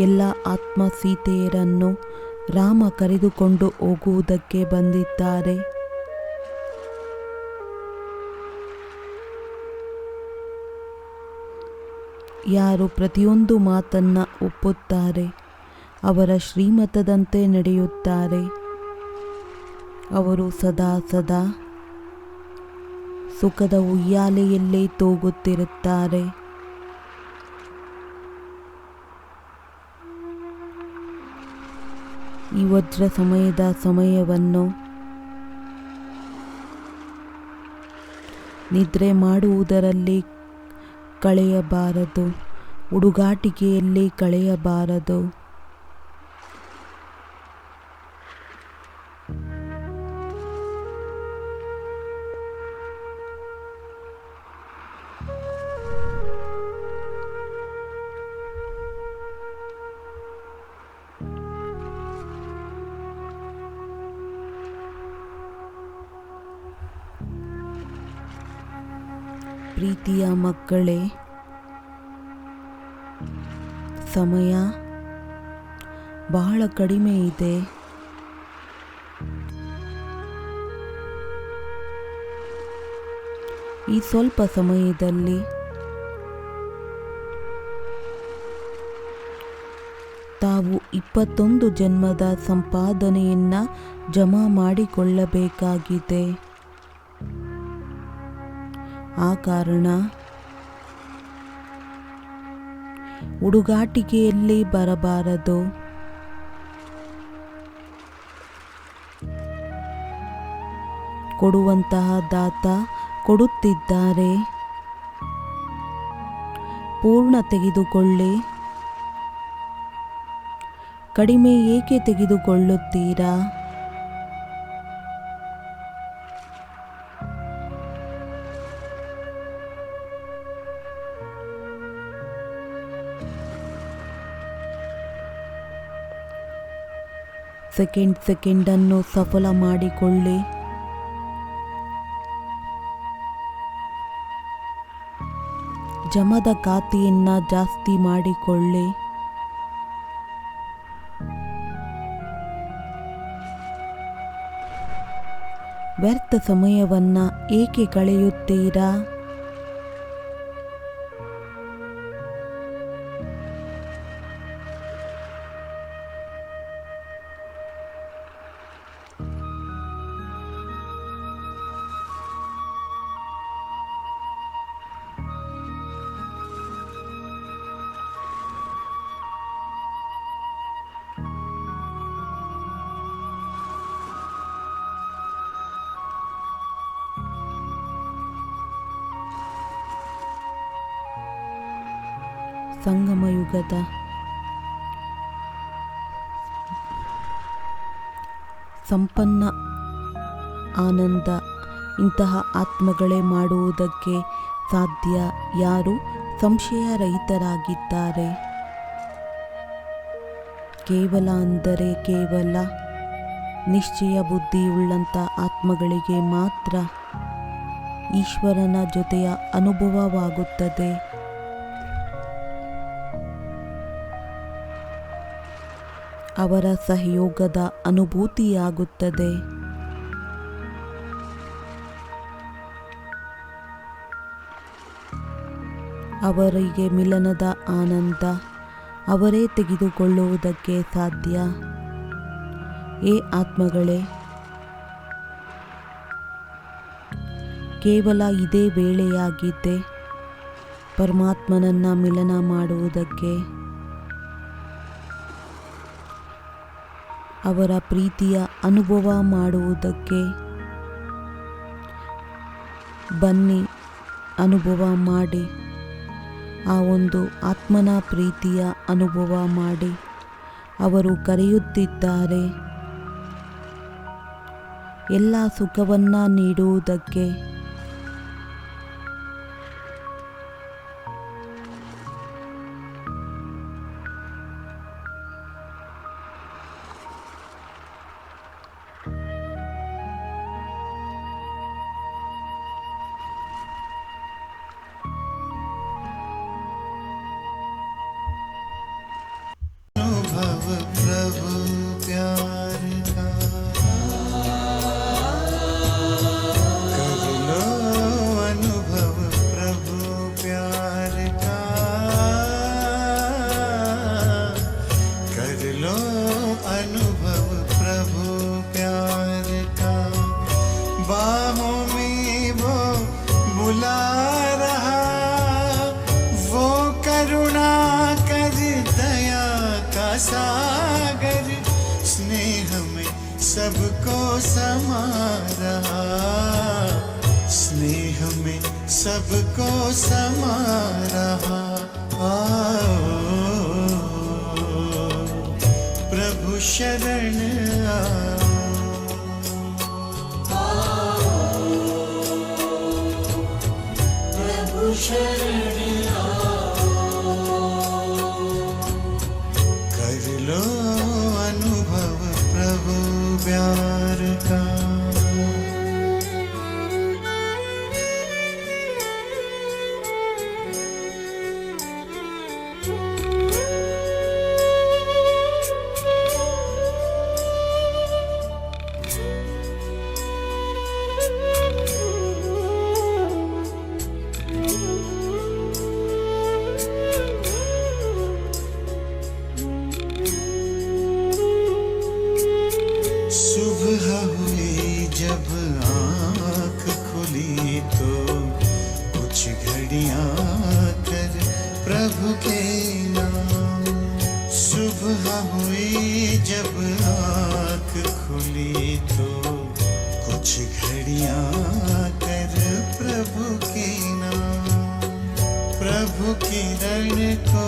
ಎಲ್ಲ ಆತ್ಮ ಸೀತೆಯರನ್ನು ರಾಮ ಕರೆದುಕೊಂಡು ಹೋಗುವುದಕ್ಕೆ ಬಂದಿದ್ದಾರೆ. ಯಾರು ಪ್ರತಿಯೊಂದು ಮಾತನ್ನ ಒಪ್ಪುತ್ತಾರೆ, ಅವರ ಶ್ರೀಮತದಂತೆ ನಡೆಯುತ್ತಾರೆ, ಅವರು ಸದಾ ಸದಾ ಸುಖದ ಉಯ್ಯಾಲೆಯಲ್ಲೇ ತೂಗುತ್ತಿರುತ್ತಾರೆ. ಈ ವಜ್ರ ಸಮಯದ ಸಮಯವನ್ನು ನಿದ್ರೆ ಮಾಡುವುದರಲ್ಲಿ ಕಳೆಯಬಾರದು, ಹುಡುಗಾಟಿಕೆಯಲ್ಲಿ ಕಳೆಯಬಾರದು. ಪ್ರೀತಿಯ ಮಕ್ಕಳೇ, ಸಮಯ ಬಹಳ ಕಡಿಮೆ ಇದೆ. ಈ ಸ್ವಲ್ಪ ಸಮಯದಲ್ಲಿ ತಾವು 21 ಜನ್ಮದ ಸಂಪಾದನೆಯನ್ನು ಜಮಾ ಮಾಡಿಕೊಳ್ಳಬೇಕಾಗಿದೆ. ಆ ಕಾರಣ ಹುಡುಗಾಟಿಕೆಯಲ್ಲಿ ಬರಬಾರದು. ಕೊಡುವಂತಹ ದಾತ ಕೊಡುತ್ತಿದ್ದಾರೆ. ಪೂರ್ಣ ತೆಗೆದುಕೊಳ್ಳಿ. ಕಡಿಮೆ ಏಕೆ ತೆಗೆದುಕೊಳ್ಳುತ್ತೀರಾ? ಸೆಕೆಂಡನ್ನು ಸಫಲ ಮಾಡಿಕೊಳ್ಳಿ. ಜಮದ ಖಾತೆಯನ್ನು ಜಾಸ್ತಿ ಮಾಡಿಕೊಳ್ಳಿ. ವ್ಯರ್ಥ ಸಮಯವನ್ನು ಏಕೆ ಕಳೆಯುತ್ತೀರಾ? ಸಂಗಮಯುಗದ ಸಂಪನ್ನ ಆನಂದ ಇಂತಹ ಆತ್ಮಗಳೇ ಮಾಡುವುದಕ್ಕೆ ಸಾಧ್ಯ. ಯಾರು ಸಂಶಯರಹಿತರಾಗಿದ್ದಾರೆ. ಕೇವಲ ಅಂದರೆ ಕೇವಲ ನಿಶ್ಚಯ ಬುದ್ಧಿಯುಳ್ಳಂಥ ಆತ್ಮಗಳಿಗೆ ಮಾತ್ರ ಈಶ್ವರನ ಜೊತೆಯ ಅನುಭವವಾಗುತ್ತದೆ. ಅವರ ಸಹಯೋಗದ ಅನುಭೂತಿಯಾಗುತ್ತದೆ. ಅವರಿಗೆ ಮಿಲನದ ಆನಂದ ಅವರೇ ತೆಗೆದುಕೊಳ್ಳುವುದಕ್ಕೆ ಸಾಧ್ಯ. ಏ ಆತ್ಮಗಳೇ, ಕೇವಲ ಇದೇ ವೇಳೆಯಾಗಿದೆ ಪರಮಾತ್ಮನನ್ನ ಮಿಲನ ಮಾಡುವುದಕ್ಕೆ. ಅವರ ಪ್ರೀತಿಯ ಅನುಭವ ಮಾಡುವುದಕ್ಕೆ ಬನ್ನಿ, ಅನುಭವ ಮಾಡಿ. ಆ ಒಂದು ಆತ್ಮನ ಪ್ರೀತಿಯ ಅನುಭವ ಮಾಡಿ. ಅವರು ಕರೆಯುತ್ತಿದ್ದಾರೆ ಎಲ್ಲ ಸುಖವನ್ನು ನೀಡುವುದಕ್ಕೆ. सागर स्नेह में सबको समा रहा, स्नेह में सबको समा रहा। आओ प्रभु शरण आओ, प्रभु शरण लो अनुभव प्रभु प्यार का। हुई जब आँख खुली तो कुछ घड़ियाँ कर प्रभु के नाम, प्रभु किरण को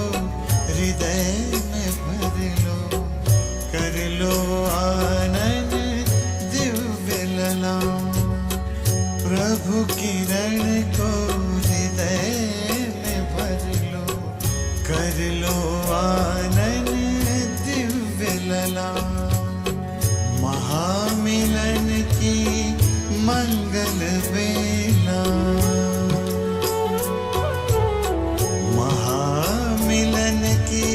हृदय में भर लो, कर लो आनंद दिव्य ललाम, प्रभु किरण को हृदय में भर लो, कर लो आनंद दिव्य ललाम। महामिलन की मंगल बेला, महामिलन की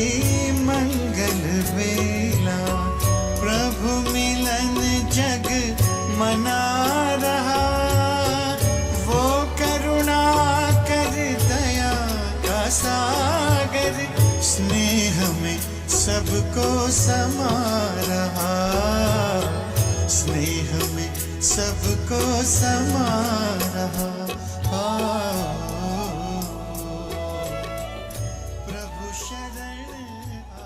मंगल बेला, प्रभु मिलन जग मना रहा, वो करुणा कर दया का सागर, स्नेह में सबको समा रहा, स्नेह में सबको समा रहा। प्रभु शरण आ।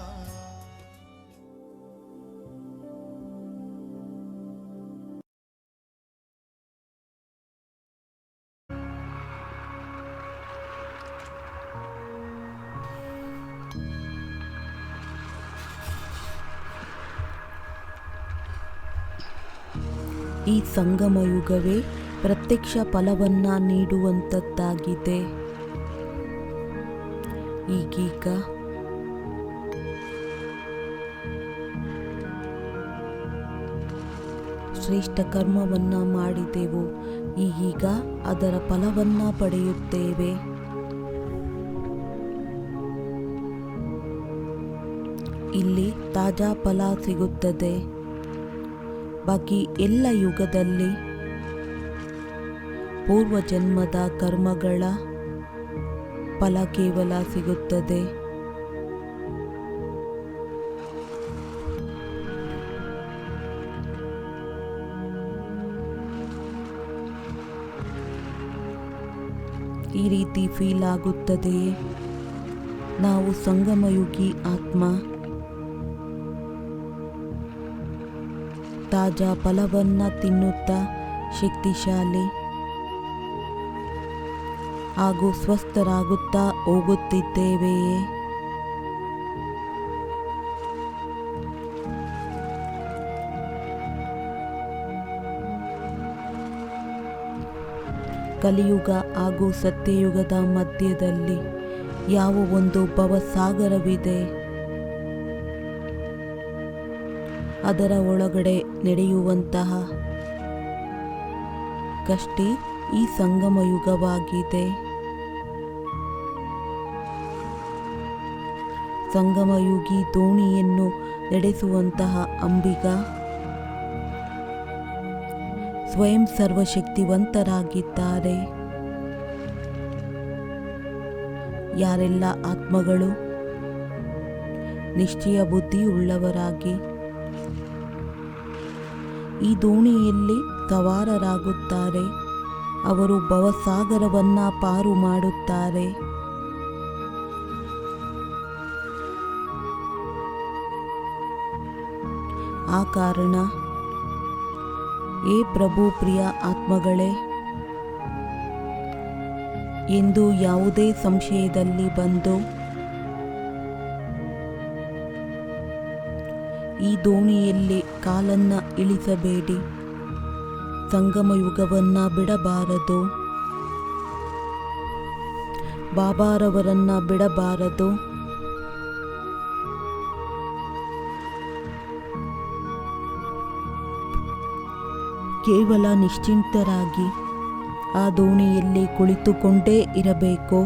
ಈ ಸಂಗಮ ಯುಗವೇ ಪ್ರತ್ಯಕ್ಷ ಫಲವನ್ನ ನೀಡುವಂಥದ್ದಾಗಿದೆ. ಈಗೀಗ ಶ್ರೇಷ್ಠ ಕರ್ಮವನ್ನ ಮಾಡಿದೆವು, ಈಗೀಗ ಅದರ ಫಲವನ್ನ ಪಡೆಯುತ್ತೇವೆ. ಇಲ್ಲಿ ತಾಜಾ ಫಲ ಸಿಗುತ್ತದೆ. ಬಾಕಿ ಎಲ್ಲ ಯುಗದಲ್ಲಿ ಪೂರ್ವ ಜನ್ಮದ ಕರ್ಮಗಳ ಫಲ ಕೇವಲ ಸಿಗುತ್ತದೆ. ಈ ರೀತಿ ಫೀಲ್ ಆಗುತ್ತದೆಯೇ? ನಾವು ಸಂಗಮಯುಗಿ ಆತ್ಮ, ತಾಜಾ ಫಲವನ್ನ ತಿನ್ನುತ್ತಾ ಶಕ್ತಿಶಾಲಿ ಹಾಗೂ ಸ್ವಸ್ಥರಾಗುತ್ತಾ ಹೋಗುತ್ತಿದ್ದೇವೆಯೇ? ಕಲಿಯುಗ ಹಾಗೂ ಸತ್ಯಯುಗದ ಮಧ್ಯದಲ್ಲಿ ಯಾವ ಒಂದು ಭವಸಾಗರವಿದೆ, ಅದರ ಒಳಗಡೆ ನಡೆಯುವಂತಹ ಕಷ್ಟೇ ಈ ಸಂಗಮ ಯುಗವಾಗಿದೆ. ಸಂಗಮಯುಗಿ ದೋಣಿಯನ್ನು ನಡೆಸುವಂತಹ ಅಂಬಿಗ ಸ್ವಯಂ ಸರ್ವಶಕ್ತಿವಂತರಾಗಿದ್ದಾರೆ. ಯಾರೆಲ್ಲ ಆತ್ಮಗಳು ನಿಶ್ಚಯ ಬುದ್ಧಿಯುಳ್ಳವರಾಗಿ ಈ ದೋಣಿಯಲ್ಲಿ ಸವಾರರಾಗುತ್ತಾರೆ, ಅವರು ಭವಸಾಗರವನ್ನ ಪಾರು ಮಾಡುತ್ತಾರೆ. ಆ ಕಾರಣ ಏ ಪ್ರಭು ಪ್ರಿಯ ಆತ್ಮಗಳೇ ಎಂದು ಯಾವುದೇ ಸಂಶಯದಲ್ಲಿ ಬಂದು ಈ ದೋಣಿಯಲ್ಲಿ ಕಾಲನ್ನ ಇಳಿಸಬೇಡಿ. ಸಂಗಮ ಯುಗವನ್ನ ಬಿಡಬಾರದು, ಬಾಬಾರವರನ್ನ ಬಿಡಬಾರದು. ಕೇವಲ ನಿಶ್ಚಿಂತರಾಗಿ ಆ ದೋಣಿಯಲ್ಲಿ ಕುಳಿತುಕೊಂಡೇ ಇರಬೇಕು.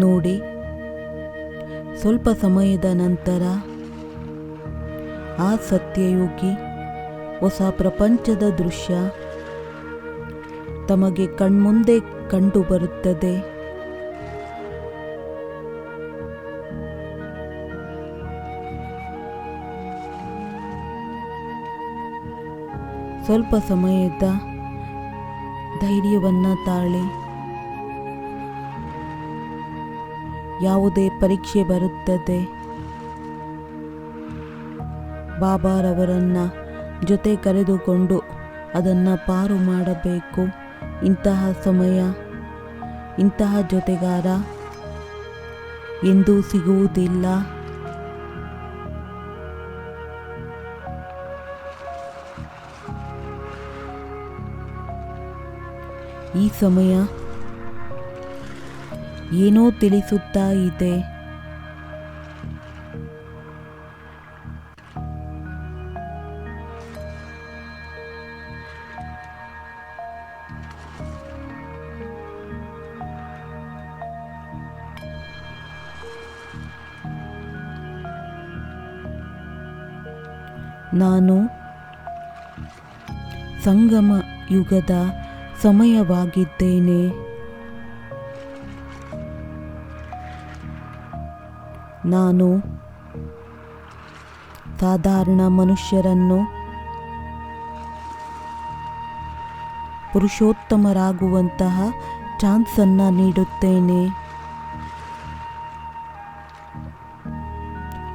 ನೋಡಿ, ಸ್ವಲ್ಪ ಸಮಯದ ನಂತರ ಆ ಸತ್ಯಯುಗಿ ಹೊಸ ಪ್ರಪಂಚದ ದೃಶ್ಯ ತಮಗೆ ಕಣ್ಮುಂದೆ ಕಂಡು ಬರುತ್ತದೆ. ಸ್ವಲ್ಪ ಸಮಯದ ಧೈರ್ಯವನ್ನ ತಾಳಿ ಯಾವುದೇ ಪರೀಕ್ಷೆ ಬರುತ್ತದೆ, ಬಾಬಾರವರನ್ನು ಜೊತೆ ಕರೆದುಕೊಂಡು ಅದನ್ನು ಪಾರು ಮಾಡಬೇಕು. ಇಂತಹ ಸಮಯ, ಇಂತಹ ಜೊತೆಗಾರ ಎಂದೂ ಸಿಗುವುದಿಲ್ಲ. ಈ ಸಮಯ ಏನೋ ತಿಳಿಸುತ್ತಾ ಇದೆ. ನಾನು ಸಂಗಮ ಯುಗದ ಸಮಯವಾಗಿದ್ದೇನೆ. ನಾನು ಸಾಧಾರಣ ಮನುಷ್ಯರನ್ನು ಪುರುಷೋತ್ತಮರಾಗುವಂತಹ ಚಾನ್ಸನ್ನು ನೀಡುತ್ತೇನೆ.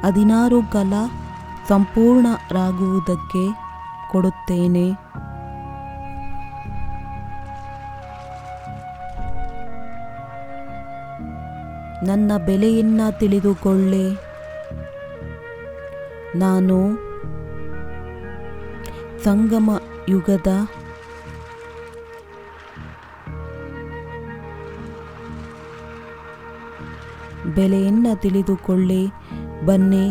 16 ಕಲಾ ಸಂಪೂರ್ಣರಾಗುವುದಕ್ಕೆ ಕೊಡುತ್ತೇನೆ. ನನ್ನ ಬೆಲೆಯನ್ನು ತಿಳಿದುಕೊಳ್ಳಿ. ನಾನು ಸಂಗಮ ಯುಗದ ಬೆಲೆಯನ್ನು ತಿಳಿದುಕೊಳ್ಳಿ. ಬನ್ನಿ,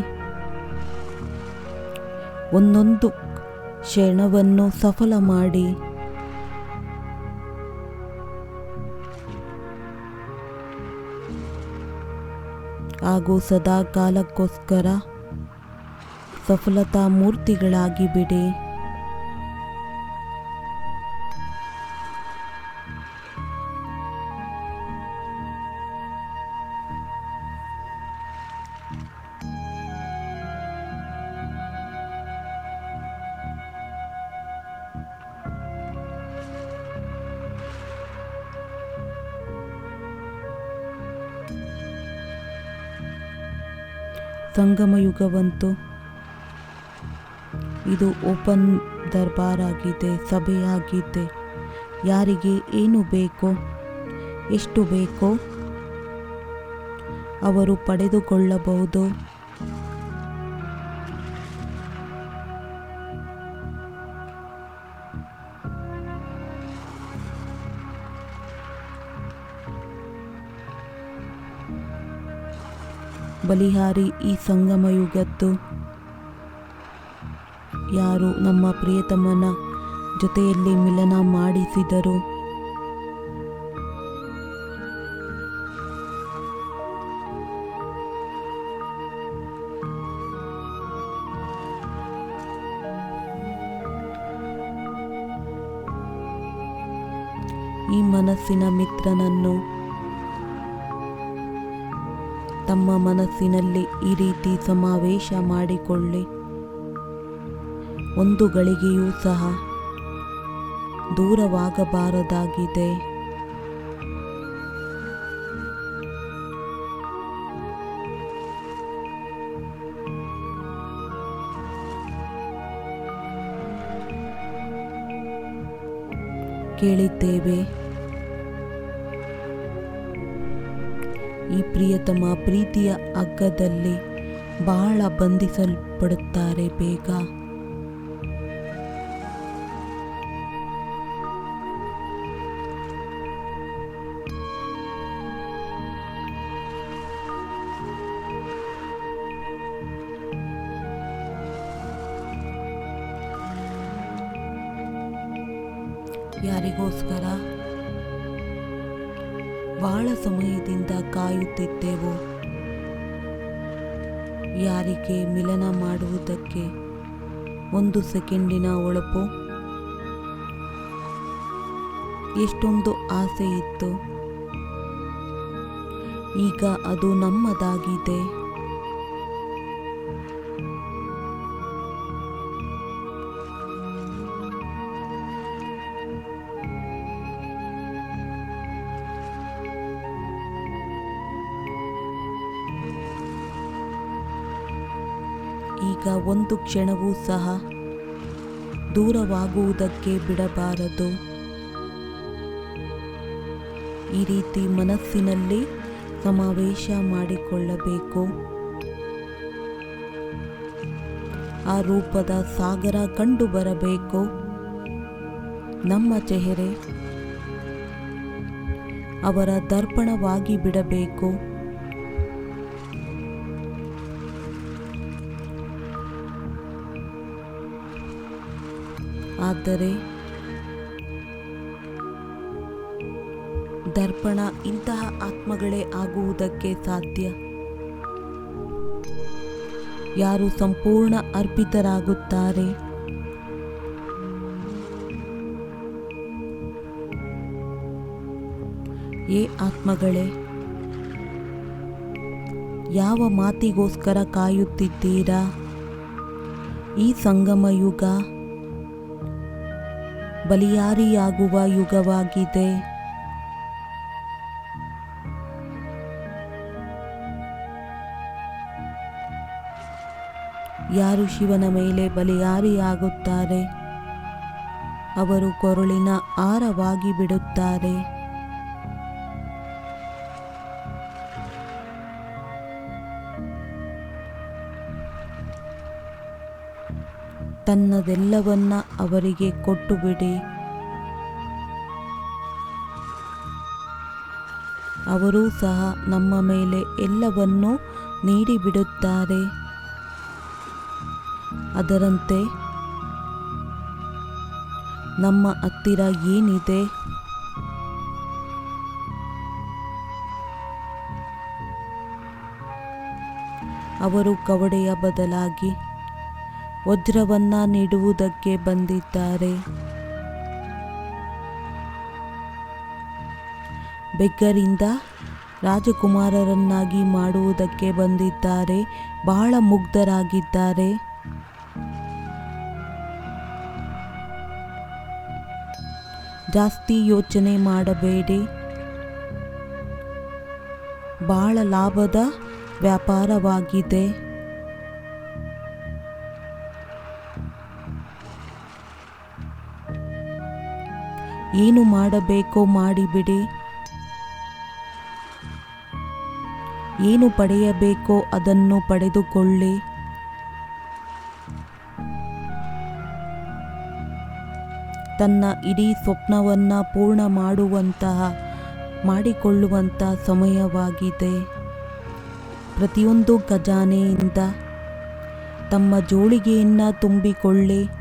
ಒಂದೊಂದು ಕ್ಷಣವನ್ನು ಸಫಲ ಮಾಡಿ. ಹಾಗೂ ಸದಾ ಕಾಲಕ್ಕೋಸ್ಕರ ಸಫಲತಾ ಮೂರ್ತಿಗಳಾಗಿ ಬಿಡಿ. ಸಂಗಮ ಯುಗವಂತೂ ಇದು ಓಪನ್ ದರ್ಬಾರ್ ಆಗಿದೆ, ಸಭೆಯಾಗಿದೆ. ಯಾರಿಗೆ ಏನು ಬೇಕೋ, ಎಷ್ಟು ಬೇಕೋ ಅವರು ಪಡೆದುಕೊಳ್ಳಬಹುದು. ಬಲಿಹಾರಿ ಈ ಸಂಗಮ ಯುಗದ್ದು ಯಾರು ನಮ್ಮ ಪ್ರಿಯತಮನ ಜೊತೆಯಲ್ಲಿ ಮಿಲನ ಮಾಡಿಸಿದರು. ಈ ಮನಸ್ಸಿನ ಮಿತ್ರನನ್ನು ತಮ್ಮ ಮನಸ್ಸಿನಲ್ಲಿ ಈ ರೀತಿ ಸಮಾವೇಶ ಮಾಡಿಕೊಳ್ಳಿ. ಒಂದು ಗಳಿಗೆಯೂ ಸಹ ದೂರವಾಗಬಾರದಾಗಿದೆ. ಕೇಳಿದ್ದೇವೆ, ಈ ಪ್ರಿಯತಮ ಪ್ರೀತಿಯ ಹಗ್ಗದಲ್ಲಿ ಬಹಳ ಬಂಧಿಸಲ್ಪಡುತ್ತಾರೆ ಬೇಗ. ಯಾರಿಗೋಸ್ಕರ ಬಹಳ ಸಮಯದಿಂದ ಕಾಯುತ್ತಿದ್ದೆವು, ಯಾರಿಗೆ ಮಿಲನ ಮಾಡುವುದಕ್ಕೆ 1 ಸೆಕೆಂಡಿನ ಒಳಪು ಎಷ್ಟೊಂದು ಆಸೆ ಇತ್ತು. ಈಗ ಅದು ನಮ್ಮದಾಗಿದೆ. ಈಗ ಒಂದು ಕ್ಷಣವೂ ಸಹ ದೂರವಾಗುವುದಕ್ಕೆ ಬಿಡಬಾರದು. ಈ ರೀತಿ ಮನಸ್ಸಿನಲ್ಲಿ ಸಮಾವೇಶ ಮಾಡಿಕೊಳ್ಳಬೇಕು. ಆ ರೂಪದ ಸಾಗರ ಕಂಡು ಬರಬೇಕು. ನಮ್ಮ ಚೆಹರೆ ಅವರ ದರ್ಪಣವಾಗಿ ಬಿಡಬೇಕು. ಆದರೆ ದರ್ಪಣ ಇಂತಹ ಆತ್ಮಗಳೇ ಆಗುವುದಕ್ಕೆ ಸಾಧ್ಯ. ಯಾರು ಸಂಪೂರ್ಣ ಅರ್ಪಿತರಾಗುತ್ತಾರೆ, ಏ ಆತ್ಮಗಳೇ, ಯಾವ ಮಾತಿಗೋಸ್ಕರ ಕಾಯುತ್ತಿದ್ದೀರಾ? ಈ ಸಂಗಮ ಯುಗ ಬಲಿಯಾರಿಯಾಗುವ ಯುಗವಾಗಿದೆ. ಯಾರು ಶಿವನ ಮೇಲೆ ಬಲಿಯಾರಿಯಾಗುತ್ತಾರೆ ಅವರು ಕೊರಳಿನ ಆರವಾಗಿ ಬಿಡುತ್ತಾರೆ. ತನ್ನದೆಲ್ಲವನ್ನ ಅವರಿಗೆ ಕೊಟ್ಟು ಬಿಡಿ. ಅವರೂ ಸಹ ನಮ್ಮ ಮೇಲೆ ಎಲ್ಲವನ್ನೂ ನೀಡಿಬಿಡುತ್ತಾರೆ. ಅದರಂತೆ ನಮ್ಮ ಹತ್ತಿರ ಏನಿದೆ ಅವರು ಕವಡೆಯ ಬದಲಾಗಿ ವಜ್ರವನ್ನ ನೀಡುವುದಕ್ಕೆ ಬಂದಿದ್ದಾರೆ. ಬೆಗ್ಗರಿಂದ ರಾಜಕುಮಾರರನ್ನಾಗಿ ಮಾಡುವುದಕ್ಕೆ ಬಂದಿದ್ದಾರೆ. ಬಹಳ ಮುಗ್ಧರಾಗಿದ್ದಾರೆ. ಜಾಸ್ತಿ ಯೋಚನೆ ಮಾಡಬೇಡಿ. ಬಹಳ ಲಾಭದ ವ್ಯಾಪಾರವಾಗಿದೆ. ಏನು ಮಾಡಬೇಕೋ ಮಾಡಿಬಿಡಿ. ಏನು ಪಡೆಯಬೇಕೋ ಅದನ್ನು ಪಡೆದುಕೊಳ್ಳಿ. ತನ್ನ ಇಡೀ ಸ್ವಪ್ನವನ್ನು ಪೂರ್ಣ ಮಾಡಿಕೊಳ್ಳುವಂಥ ಸಮಯವಾಗಿದೆ. ಪ್ರತಿಯೊಂದು ಖಜಾನೆಯಿಂದ ತಮ್ಮ ಜೋಳಿಗೆಯನ್ನು ತುಂಬಿಕೊಳ್ಳಿ.